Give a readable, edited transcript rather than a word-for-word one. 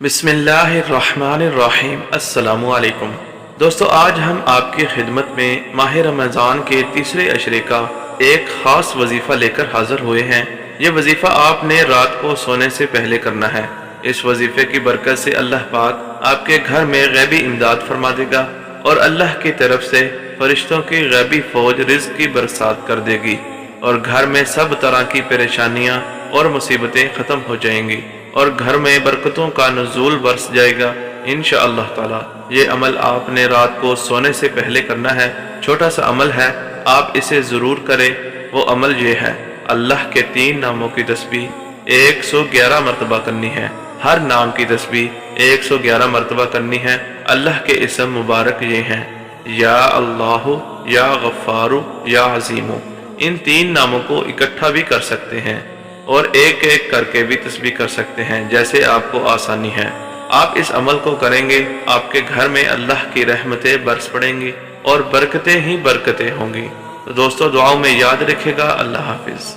बिस्मिल्लाहिर्रहमानिर्रहीम। अस्सलामु अलैकुम दोस्तों, आज हम आपकी खिदमत में माह रमज़ान के तीसरे अशरे का एक ख़ास वजीफ़ा लेकर हाज़िर हुए हैं। ये वजीफ़ा आपने रात को सोने से पहले करना है। इस वजीफ़े की बरकत से अल्लाह पाक आपके घर में गैबी इमदाद फरमा देगा और अल्लाह की तरफ से फरिश्तों की गैबी फ़ौज रिज़्क़ की बरसात कर देगी और घर में सब तरह की परेशानियाँ और मुसीबतें ख़त्म हो जाएंगी और घर में बरकतों का नुज़ूल बरस जाएगा इंशाअल्लाह ताला। ये अमल आपने रात को सोने से पहले करना है। छोटा सा अमल है, आप इसे ज़रूर करें। वो अमल ये है, अल्लाह के 3 नामों की तस्बीह 111 मरतबा करनी है। हर नाम की तस्बीह 111 मरतबा करनी है। अल्लाह के इस्म मुबारक ये हैं, या अल्लाहु, या गफ़ारु, या अज़ीमु। इन 3 नामों को इकट्ठा भी कर सकते हैं और एक एक करके भी तस्बीह कर सकते हैं, जैसे आपको आसानी है। आप इस अमल को करेंगे, आपके घर में अल्लाह की रहमतें बरस पड़ेंगी और बरकतें ही बरकतें होंगी। तो दोस्तों, दुआओं में याद रखिएगा। अल्लाह हाफिज़।